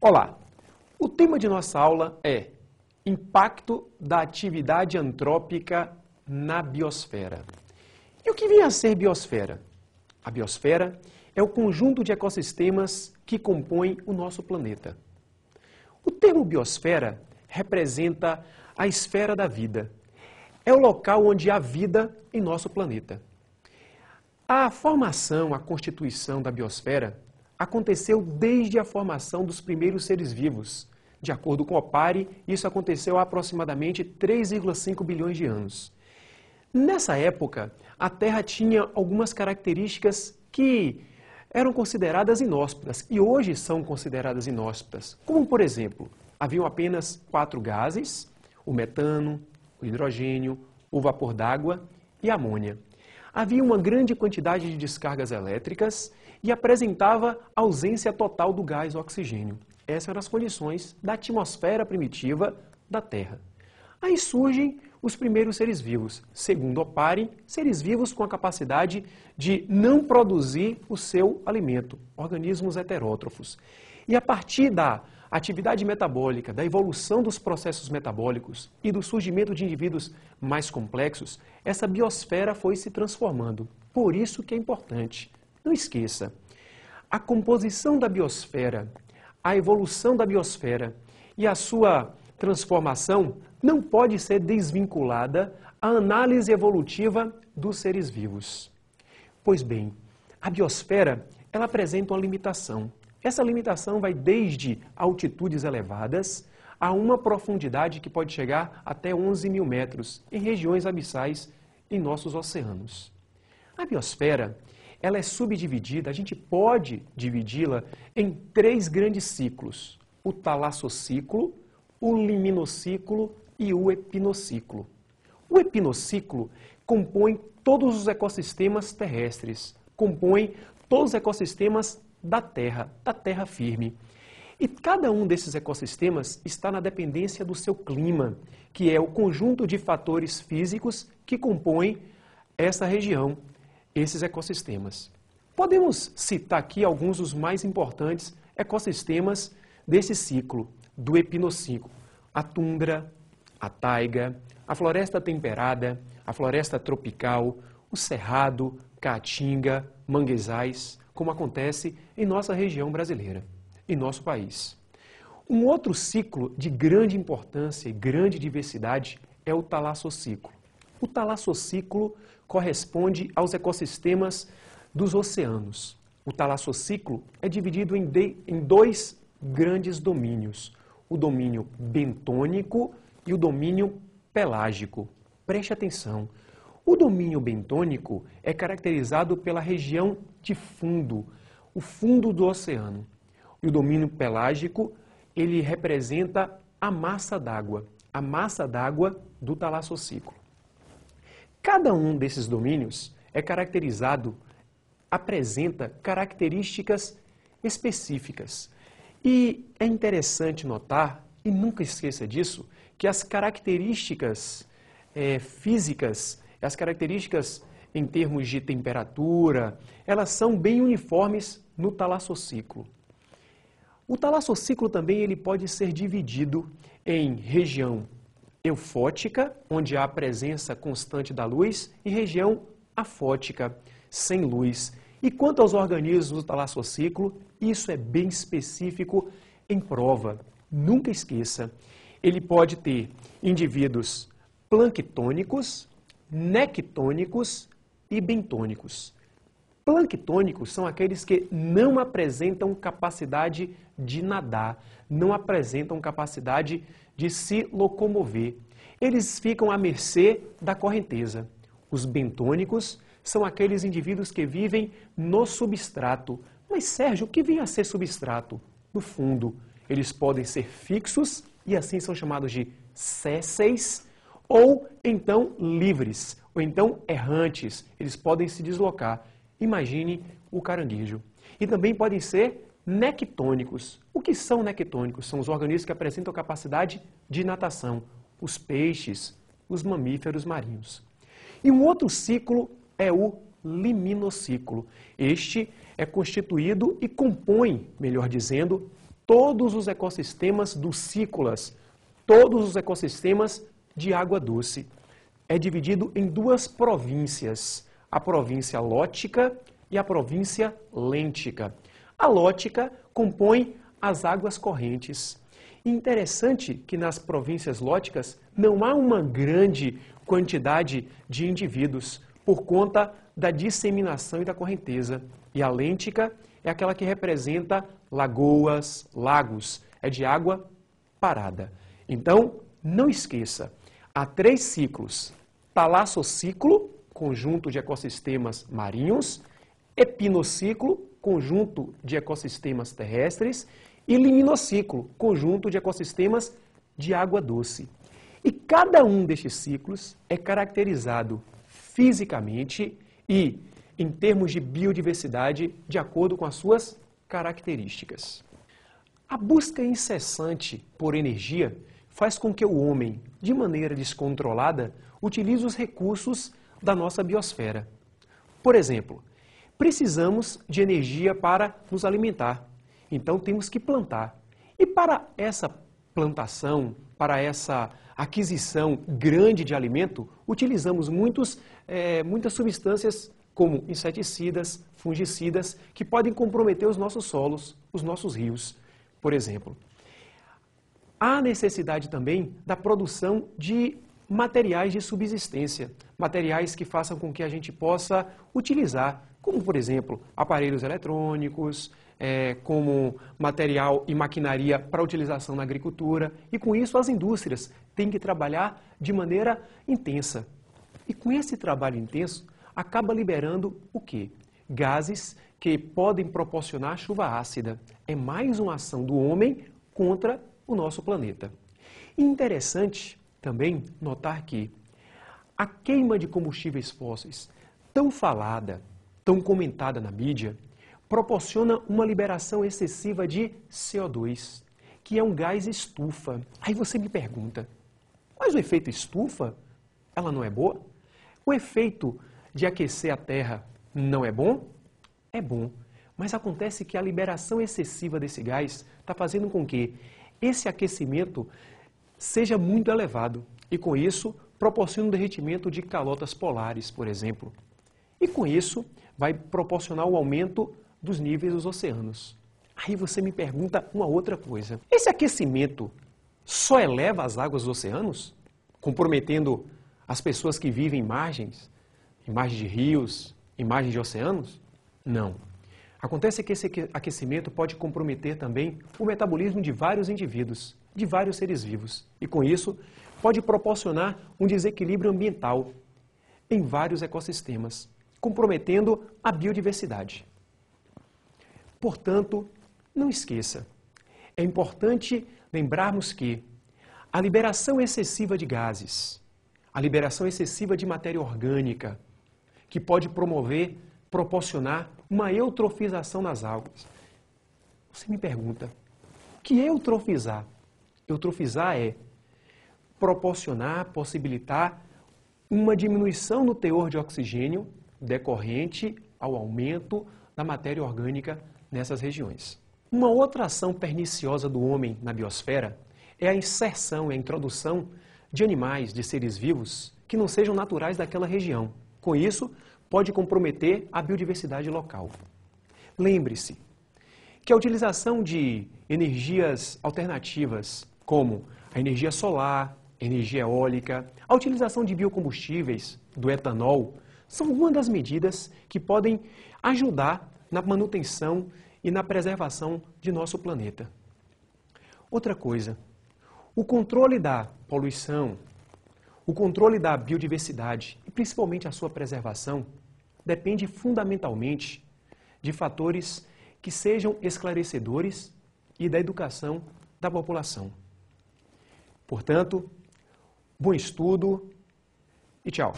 Olá, o tema de nossa aula é Impacto da atividade antrópica na biosfera. E o que vem a ser biosfera? A biosfera é o conjunto de ecossistemas que compõem o nosso planeta. O termo biosfera representa a esfera da vida. É o local onde há vida em nosso planeta. A formação, a constituição da biosfera aconteceu desde a formação dos primeiros seres vivos. De acordo com Opari, isso aconteceu há aproximadamente 3,5 bilhões de anos. Nessa época, a Terra tinha algumas características que eram consideradas inóspitas e hoje são consideradas inóspitas, como, por exemplo, haviam apenas 4 gases, o metano, o hidrogênio, o vapor d'água e a amônia. Havia uma grande quantidade de descargas elétricas e apresentava ausência total do gás oxigênio. Essas eram as condições da atmosfera primitiva da Terra. Aí surgem os primeiros seres vivos. Segundo Opari, seres vivos com a capacidade de não produzir o seu alimento, organismos heterótrofos. E a partir da atividade metabólica, da evolução dos processos metabólicos e do surgimento de indivíduos mais complexos, essa biosfera foi se transformando. Por isso que é importante. Não esqueça, a composição da biosfera, a evolução da biosfera e a sua transformação não pode ser desvinculada à análise evolutiva dos seres vivos. Pois bem, a biosfera, ela apresenta uma limitação. Essa limitação vai desde altitudes elevadas a uma profundidade que pode chegar até 11 mil metros em regiões abissais em nossos oceanos. A biosfera, ela é subdividida, a gente pode dividi-la em 3 grandes ciclos: o talassociclo, o liminociclo e o epinociclo. O epinociclo compõe todos os ecossistemas terrestres, compõe todos os ecossistemas da terra firme. E cada um desses ecossistemas está na dependência do seu clima, que é o conjunto de fatores físicos que compõem essa região, esses ecossistemas. Podemos citar aqui alguns dos mais importantes ecossistemas desse ciclo, do epinociclo: a tundra, a taiga, a floresta temperada, a floresta tropical, o cerrado, caatinga, manguezais, como acontece em nossa região brasileira, em nosso país. Um outro ciclo de grande importância e grande diversidade é o talassociclo. O talassociclo corresponde aos ecossistemas dos oceanos. O talassociclo é dividido em 2 grandes domínios: o domínio bentônico e o domínio pelágico. Preste atenção. O domínio bentônico é caracterizado pela região de fundo, o fundo do oceano. E o domínio pelágico, ele representa a massa d'água do talassociclo. Cada um desses domínios é caracterizado, apresenta características específicas. E é interessante notar, e nunca esqueça disso, que as características físicas, as características em termos de temperatura, elas são bem uniformes no talassociclo. O talassociclo também ele pode ser dividido em região eufótica, onde há a presença constante da luz, e região afótica, sem luz. E quanto aos organismos do talassociclo, isso é bem específico em prova. Nunca esqueça, ele pode ter indivíduos planctônicos, nectônicos e bentônicos. Planctônicos são aqueles que não apresentam capacidade de nadar, não apresentam capacidade de se locomover. Eles ficam à mercê da correnteza. Os bentônicos são aqueles indivíduos que vivem no substrato. Mas, Sérgio, o que vem a ser substrato? No fundo, eles podem ser fixos e assim são chamados de sésseis, ou então livres, ou então errantes. Eles podem se deslocar. Imagine o caranguejo. E também podem ser nectônicos. O que são nectônicos? São os organismos que apresentam capacidade de natação, os peixes, os mamíferos marinhos. E um outro ciclo é o liminociclo. Este é constituído e compõe, melhor dizendo, todos os ecossistemas dulcícolas, todos os ecossistemas de água doce. É dividido em duas províncias, a província lótica e a província lêntica. A lótica compõe as águas correntes. Interessante que nas províncias lóticas não há uma grande quantidade de indivíduos por conta da disseminação e da correnteza. E a lêntica é aquela que representa lagoas, lagos, é de água parada. Então, não esqueça, há 3 ciclos: talassociclo, conjunto de ecossistemas marinhos; epinociclo, conjunto de ecossistemas terrestres; e liminociclo, conjunto de ecossistemas de água doce. E cada um destes ciclos é caracterizado fisicamente e em termos de biodiversidade de acordo com as suas características. A busca incessante por energia faz com que o homem, de maneira descontrolada, utilize os recursos da nossa biosfera. Por exemplo, precisamos de energia para nos alimentar, então temos que plantar. E para essa plantação, para essa aquisição grande de alimento, utilizamos muitas substâncias como inseticidas, fungicidas, que podem comprometer os nossos solos, os nossos rios, por exemplo. Há necessidade também da produção de materiais de subsistência, materiais que façam com que a gente possa utilizar, como, por exemplo, aparelhos eletrônicos, como material e maquinaria para utilização na agricultura, e com isso as indústrias têm que trabalhar de maneira intensa. E com esse trabalho intenso, acaba liberando o quê? Gases que podem proporcionar chuva ácida. É mais uma ação do homem contra o nosso planeta. E interessante também notar que a queima de combustíveis fósseis, tão falada, tão comentada na mídia, proporciona uma liberação excessiva de CO2, que é um gás estufa. Aí você me pergunta, mas o efeito estufa, ela não é boa? O efeito de aquecer a Terra não é bom? É bom, mas acontece que a liberação excessiva desse gás está fazendo com que esse aquecimento seja muito elevado e, com isso, proporciona um derretimento de calotas polares, por exemplo. E, com isso, vai proporcionar o aumento dos níveis dos oceanos. Aí você me pergunta uma outra coisa. Esse aquecimento só eleva as águas dos oceanos, comprometendo as pessoas que vivem em margens de rios, em margens de oceanos? Não. Acontece que esse aquecimento pode comprometer também o metabolismo de vários indivíduos, de vários seres vivos. E com isso, pode proporcionar um desequilíbrio ambiental em vários ecossistemas, comprometendo a biodiversidade. Portanto, não esqueça, é importante lembrarmos que a liberação excessiva de gases, a liberação excessiva de matéria orgânica, que pode proporcionar uma eutrofização nas águas. Você me pergunta, o que é eutrofizar? Eutrofizar é proporcionar, possibilitar uma diminuição no teor de oxigênio decorrente ao aumento da matéria orgânica nessas regiões. Uma outra ação perniciosa do homem na biosfera é a inserção, a introdução de animais, de seres vivos que não sejam naturais daquela região. Com isso, pode comprometer a biodiversidade local. Lembre-se que a utilização de energias alternativas, como a energia solar, energia eólica, a utilização de biocombustíveis, do etanol, são uma das medidas que podem ajudar na manutenção e na preservação de nosso planeta. Outra coisa, o controle da poluição, o controle da biodiversidade e principalmente a sua preservação depende fundamentalmente de fatores que sejam esclarecedores e da educação da população. Portanto, bom estudo e tchau!